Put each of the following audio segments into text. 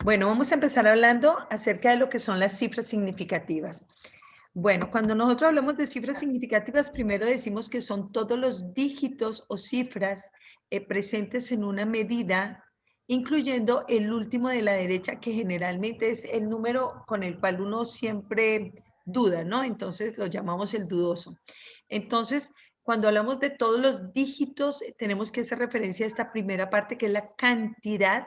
Bueno, vamos a empezar hablando acerca de lo que son las cifras significativas. Bueno, cuando nosotros hablamos de cifras significativas, primero decimos que son todos los dígitos o cifras presentes en una medida, incluyendo el último de la derecha, que generalmente es el número con el cual uno siempre duda, ¿no? Entonces lo llamamos el dudoso. Entonces, cuando hablamos de todos los dígitos, tenemos que hacer referencia a esta primera parte, que es la cantidad.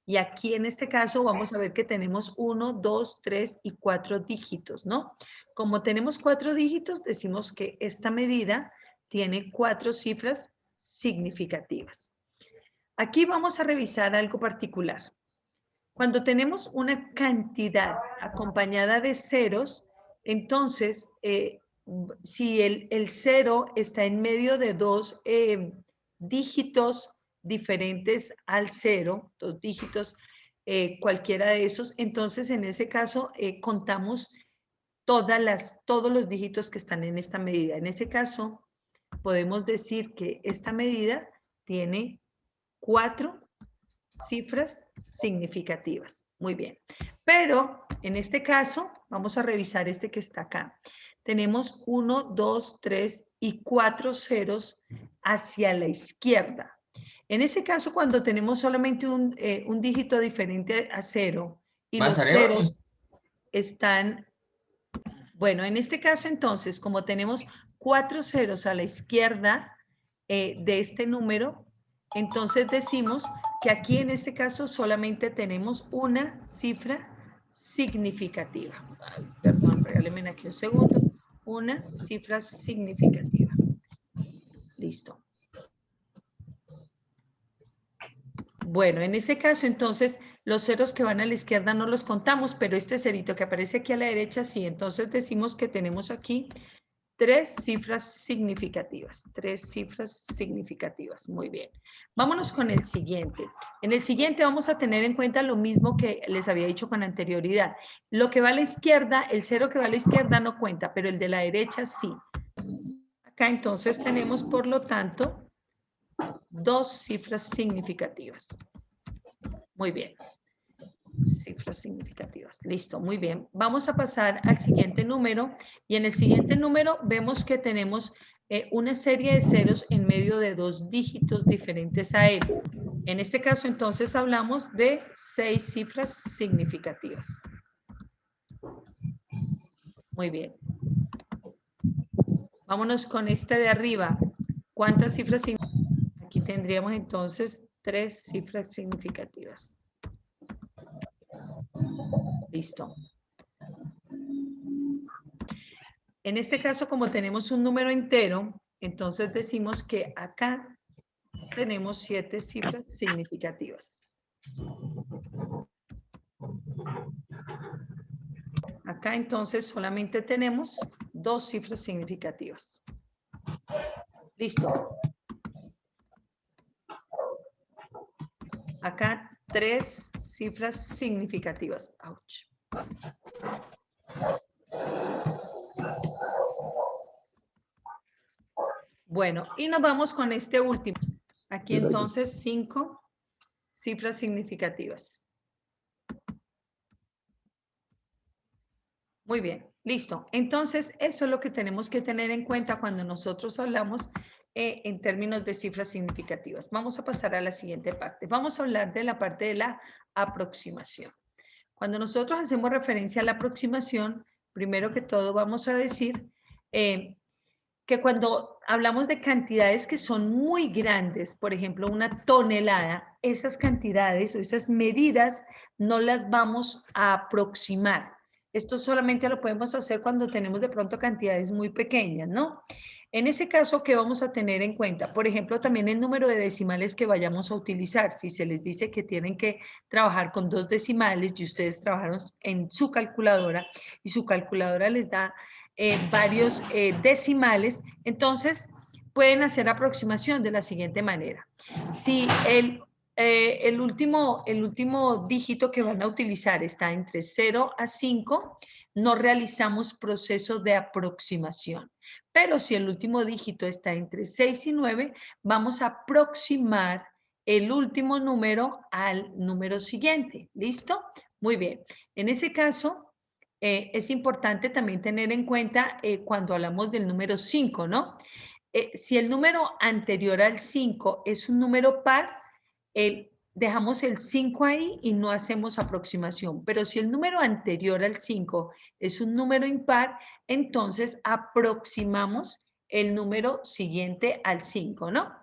Y aquí en este caso vamos a ver que tenemos 1, 2, 3 y 4 dígitos, ¿no? Como tenemos 4 dígitos, decimos que esta medida tiene 4 cifras significativas. Aquí vamos a revisar algo particular. Cuando tenemos una cantidad acompañada de ceros, entonces, si el cero está en medio de dos dígitos diferentes al cero, dos dígitos, cualquiera de esos, entonces en ese caso contamos todos los dígitos que están en esta medida. En ese caso, podemos decir que esta medida tiene 4 cifras significativas. Muy bien. Pero en este caso, vamos a revisar este que está acá. Tenemos 1, 2, 3 y 4 ceros hacia la izquierda. En ese caso, cuando tenemos solamente un dígito diferente a cero y los ceros están... Bueno, en este caso entonces, como tenemos 4 ceros a la izquierda de este número, entonces decimos que aquí en este caso solamente tenemos una cifra significativa. Ay, perdón, regálenme aquí un segundo. Una cifra significativa. Listo. Bueno, en ese caso entonces los ceros que van a la izquierda no los contamos, pero este cerito que aparece aquí a la derecha sí. Entonces decimos que tenemos aquí 3 cifras significativas. 3 cifras significativas. Muy bien. Vámonos con el siguiente. En el siguiente vamos a tener en cuenta lo mismo que les había dicho con anterioridad. Lo que va a la izquierda, el cero que va a la izquierda no cuenta, pero el de la derecha sí. Acá entonces tenemos, por lo tanto, 2 cifras significativas. Muy bien. Cifras significativas. Listo, muy bien. Vamos a pasar al siguiente número y en el siguiente número vemos que tenemos una serie de ceros en medio de 2 dígitos diferentes a él. En este caso entonces hablamos de 6 cifras significativas. Muy bien. Vámonos con este de arriba. ¿Cuántas cifras significativas? Aquí tendríamos entonces 3 cifras significativas. Listo. En este caso, como tenemos un número entero, entonces decimos que acá tenemos 7 cifras significativas. Acá entonces solamente tenemos 2 cifras significativas. Listo. Acá 3 cifras significativas. Ouch. Bueno, y nos vamos con este último. Aquí entonces 5 cifras significativas. Muy bien, listo. Entonces, eso es lo que tenemos que tener en cuenta cuando nosotros hablamos en términos de cifras significativas. Vamos a pasar a la siguiente parte. Vamos a hablar de la parte de la aproximación. Cuando nosotros hacemos referencia a la aproximación, primero que todo vamos a decir que cuando hablamos de cantidades que son muy grandes, por ejemplo, una tonelada, esas cantidades o esas medidas no las vamos a aproximar. Esto solamente lo podemos hacer cuando tenemos de pronto cantidades muy pequeñas, ¿no? En ese caso, ¿qué vamos a tener en cuenta? Por ejemplo, también el número de decimales que vayamos a utilizar. Si se les dice que tienen que trabajar con 2 decimales y ustedes trabajaron en su calculadora y su calculadora les da varios decimales, entonces pueden hacer aproximación de la siguiente manera. Si el último dígito que van a utilizar está entre 0 a 5, no realizamos proceso de aproximación. Pero si el último dígito está entre 6 y 9, vamos a aproximar el último número al número siguiente. ¿Listo? Muy bien. En ese caso, es importante también tener en cuenta cuando hablamos del número 5, ¿no? Si el número anterior al 5 es un número par, dejamos el 5 ahí y no hacemos aproximación. Pero si el número anterior al 5 es un número impar, entonces aproximamos el número siguiente al 5, ¿no?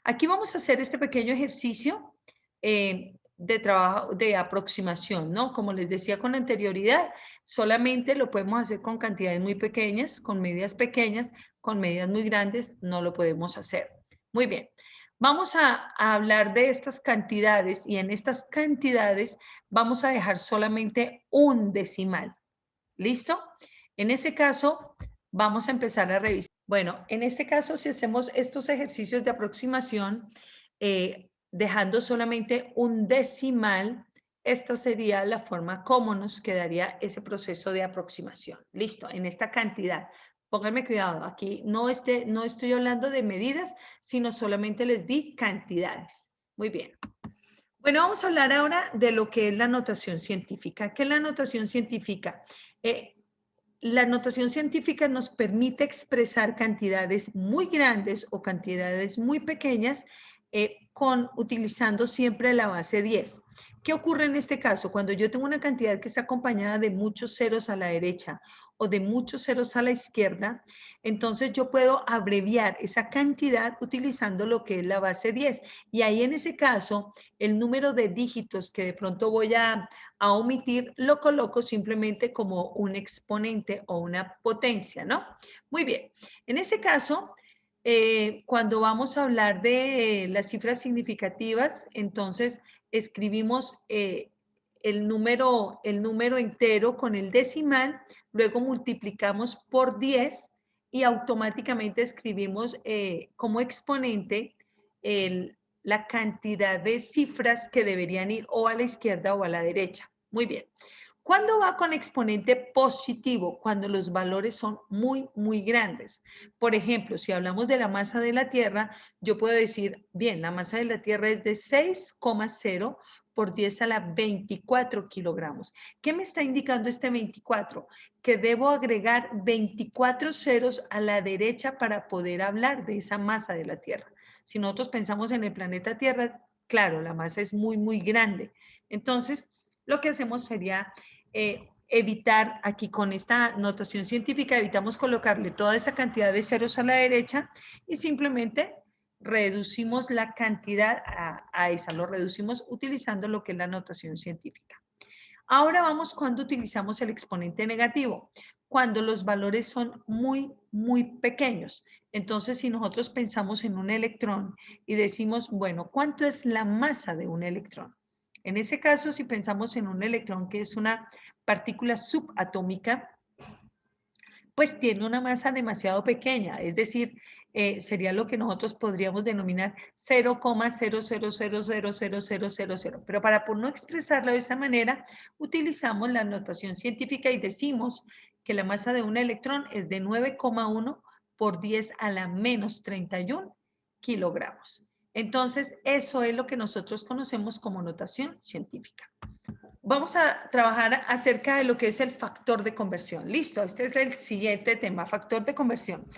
Aquí vamos a hacer este pequeño ejercicio de trabajo, de aproximación, ¿no? Como les decía con anterioridad, solamente lo podemos hacer con cantidades muy pequeñas, con medidas pequeñas, con medidas muy grandes, no lo podemos hacer. Muy bien. Vamos a hablar de estas cantidades y en estas cantidades vamos a dejar solamente un decimal. ¿Listo? En ese caso, vamos a empezar a revisar. Bueno, en este caso, si hacemos estos ejercicios de aproximación, dejando solamente un decimal, esta sería la forma como nos quedaría ese proceso de aproximación. Listo, en esta cantidad. Pónganme cuidado, aquí no estoy hablando de medidas, sino solamente les di cantidades. Muy bien. Bueno, vamos a hablar ahora de lo que es la notación científica. ¿Qué es la notación científica? La notación científica nos permite expresar cantidades muy grandes o cantidades muy pequeñas utilizando siempre la base 10. ¿Qué ocurre en este caso? Cuando yo tengo una cantidad que está acompañada de muchos ceros a la derecha o de muchos ceros a la izquierda, entonces yo puedo abreviar esa cantidad utilizando lo que es la base 10. Y ahí en ese caso, el número de dígitos que de pronto voy a omitir, lo coloco simplemente como un exponente o una potencia, ¿no? Muy bien. En ese caso, cuando vamos a hablar de las cifras significativas, entonces escribimos el número entero con el decimal, luego multiplicamos por 10 y automáticamente escribimos como exponente la cantidad de cifras que deberían ir o a la izquierda o a la derecha. Muy bien. ¿Cuándo va con exponente positivo? Cuando los valores son muy, muy grandes. Por ejemplo, si hablamos de la masa de la Tierra, yo puedo decir, bien, la masa de la Tierra es de 6,0 por 10 a la 24 kilogramos. ¿Qué me está indicando este 24? Que debo agregar 24 ceros a la derecha para poder hablar de esa masa de la Tierra. Si nosotros pensamos en el planeta Tierra, claro, la masa es muy, muy grande. Entonces, lo que hacemos sería evitar aquí con esta notación científica, evitamos colocarle toda esa cantidad de ceros a la derecha y simplemente reducimos la cantidad a esa, lo reducimos utilizando lo que es la notación científica. Ahora vamos cuando utilizamos el exponente negativo, cuando los valores son muy, muy pequeños. Entonces, si nosotros pensamos en un electrón y decimos, bueno, ¿cuánto es la masa de un electrón? En ese caso, si pensamos en un electrón que es una partícula subatómica, pues tiene una masa demasiado pequeña, es decir, sería lo que nosotros podríamos denominar 0,000000000. Pero para por no expresarlo de esa manera, utilizamos la notación científica y decimos que la masa de un electrón es de 9,1 por 10 a la menos 31 kilogramos. Entonces, eso es lo que nosotros conocemos como notación científica. Vamos a trabajar acerca de lo que es el factor de conversión. Listo, este es el siguiente tema, factor de conversión.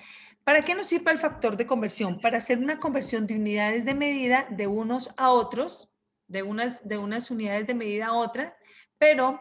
¿Para qué nos sirve el factor de conversión? Para hacer una conversión de unidades de medida de unos a otros, de unas unidades de medida a otras, pero